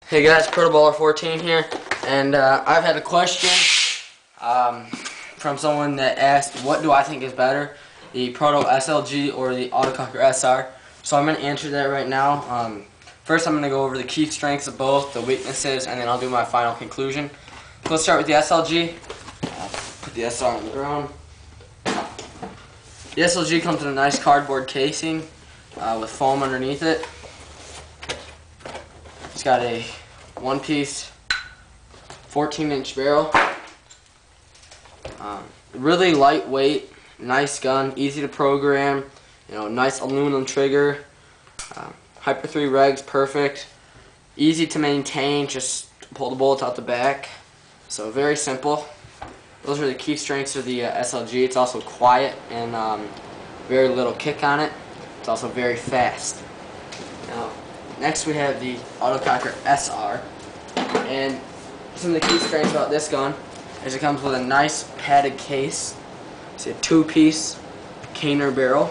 Hey guys, Protoballer14 here, and I've had a question from someone that asked, what do I think is better, the Proto SLG or the Autococker SR? So I'm going to answer that right now. First I'm going to go over the key strengths of both, the weaknesses, and then I'll do my final conclusion. So let's start with the SLG. Put the SR on the ground. The SLG comes in a nice cardboard casing with foam underneath it. It's got a one-piece 14-inch barrel. Really lightweight, nice gun, easy to program. Nice aluminum trigger. Hyper 3 regs, perfect. Easy to maintain. Just pull the bullets out the back. So very simple. Those are the key strengths of the SLG. It's also quiet and very little kick on it. It's also very fast. Now, next we have the Autococker SR, and some of the key strengths about this gun is it comes with a nice padded case. It's a two-piece Caner barrel,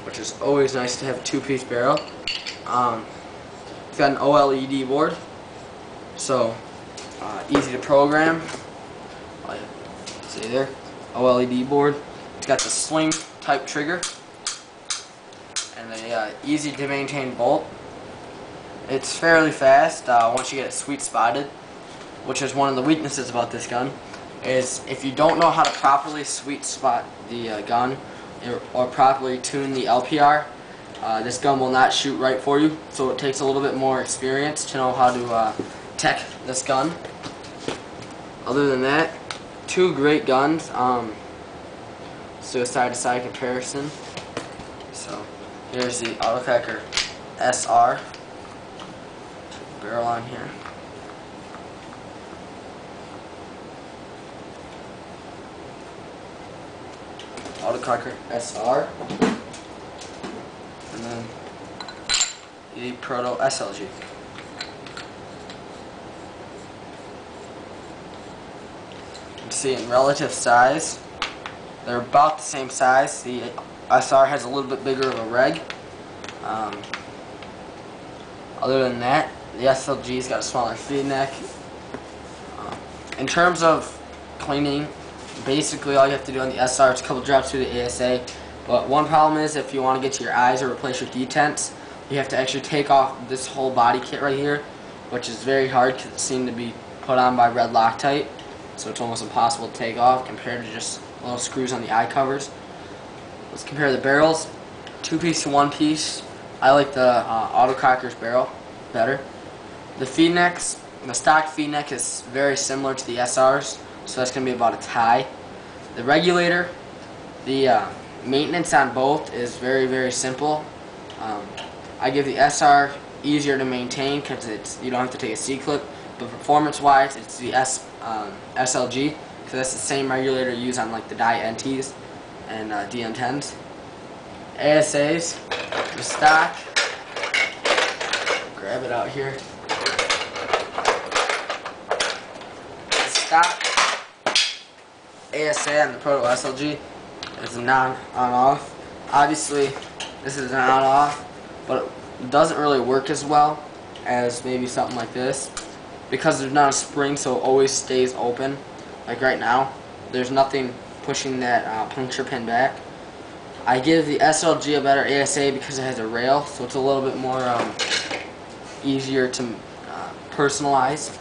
which is always nice to have a two-piece barrel. It's got an OLED board, so easy to program. See there, OLED board. It's got the sling type trigger and a easy to maintain bolt. It's fairly fast once you get it sweet spotted, which is one of the weaknesses about this gun, is if you don't know how to properly sweet spot the gun or properly tune the LPR, this gun will not shoot right for you. So it takes a little bit more experience to know how to tech this gun. Other than that, two great guns. Let's do a side-to-side comparison. So here's the Autococker SR. Barrel on here. Autococker SR, and then the Proto SLG. You can see in relative size, they're about the same size. The SR has a little bit bigger of a reg. Other than that, the SLG's got a smaller feed neck. In terms of cleaning, basically all you have to do on the SR is a couple drops through the ASA. But one problem is if you want to get to your eyes or replace your detents, you have to actually take off this whole body kit right here, which is very hard because it seemed to be put on by red Loctite. So it's almost impossible to take off compared to just little screws on the eye covers. Let's compare the barrels. Two-piece to one-piece. I like the Autococker's barrel better. The feed necks, the stock feed neck is very similar to the SR's, so that's going to be about a tie. The regulator, the maintenance on both is very, very simple. I give the SR easier to maintain because you don't have to take a C-clip, but performance-wise, it's the SLG, because that's the same regulator you use on like the Dye NTs and DN10s. ASAs, the stock. Grab it out here. The stock ASA on the Proto SLG is a non-on-off. Obviously, this is an on-off, but it doesn't really work as well as maybe something like this because there's not a spring, so it always stays open. Like right now, there's nothing pushing that puncture pin back. I give the SLG a better ASA because it has a rail, so it's a little bit more easier to personalize.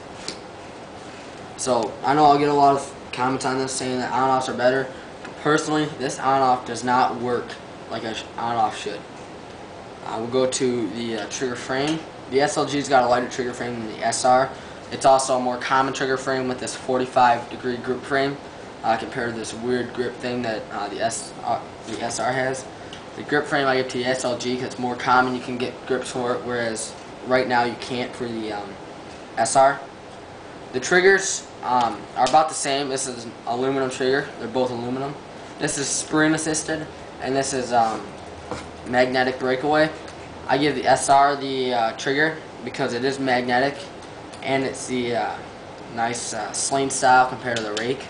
So I know I'll get a lot of comments on this saying that on-offs are better, but personally this on-off does not work like an on-off should. We'll go to the trigger frame. The SLG's got a lighter trigger frame than the SR. It's also a more common trigger frame with this 45-degree grip frame compared to this weird grip thing that the SR has. The grip frame I give to the SLG because it's more common, you can get grips for it, whereas right now you can't for the SR. The triggers are about the same. This is an aluminum trigger. They're both aluminum. This is spring assisted, and this is magnetic breakaway. I give the SR the trigger because it is magnetic, and it's the nice sling style compared to the rake.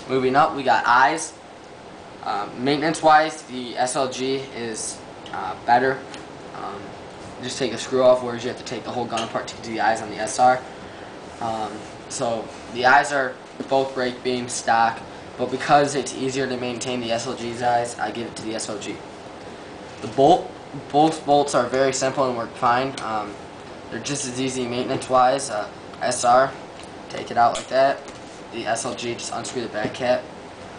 Moving up, we got eyes. Maintenance-wise, the SLG is better. just take a screw off, whereas you have to take the whole gun apart to do the eyes on the SR. So the eyes are both brake beam stock, but because it's easier to maintain the SLG's eyes, I give it to the SLG. The both bolts are very simple and work fine. They're just as easy maintenance-wise. SR, take it out like that. The SLG, just unscrew the back cap.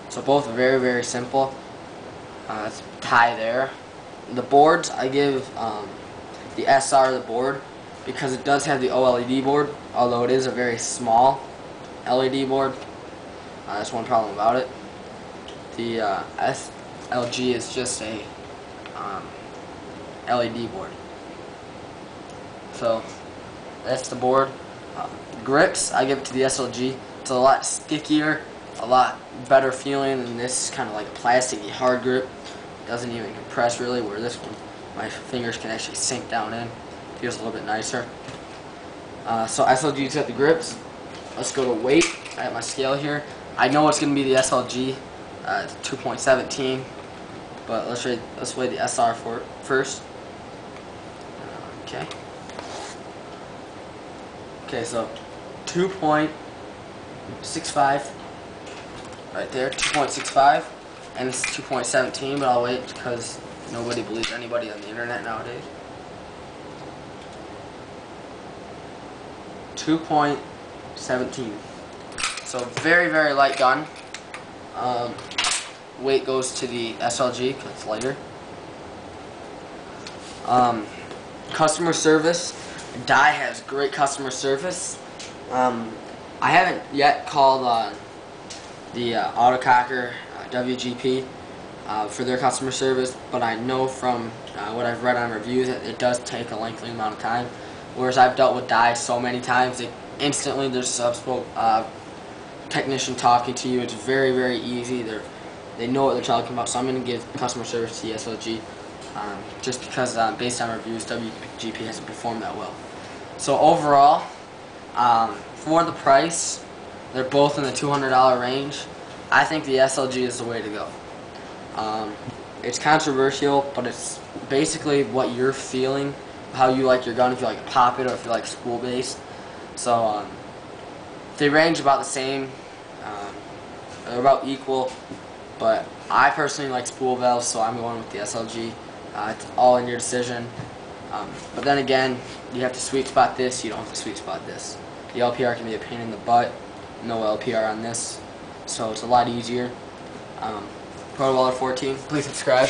So both are very, very simple. Let's tie there. The boards, I give the SR the board because it does have the OLED board, although it is a very small LED board. That's one problem about it. The SLG is just a LED board. So that's the board. Grips, I give it to the SLG. It's a lot stickier, a lot better feeling than this kind of like a plasticky hard grip. It doesn't even compress really, where this one, my fingers can actually sink down in. Feels a little bit nicer. So SLG's got the grips. Let's go to weight. I have my scale here. I know it's going to be the SLG. It's 2.17, but let's weigh the SR for it first. Okay. Okay, so 2.65 right there, 2.65, and this is 2.17, but I'll wait because nobody believes anybody on the internet nowadays. 2.17. So very, very light gun. Weight goes to the SLG because it's lighter. Customer service. Dye has great customer service. I haven't yet called the Autococker WGP for their customer service, but I know from what I've read on reviews that it does take a lengthy amount of time. Whereas I've dealt with Dye so many times, instantly there's a technician talking to you. It's very, very easy. They know what they're talking about, so I'm going to give customer service to the SLG just because based on reviews, WGP hasn't performed that well. So overall, for the price, they're both in the $200 range. I think the SLG is the way to go. It's controversial, but it's basically what you're feeling, how you like your gun, if you like to pop it or if you like spool based. So they range about the same. They're about equal, but I personally like spool valves, so I'm going with the SLG. It's all in your decision. But then again, you have to sweet spot this, you don't have to sweet spot this. The LPR can be a pain in the butt. No LPR on this, so it's a lot easier. Pro Waller 14, please subscribe.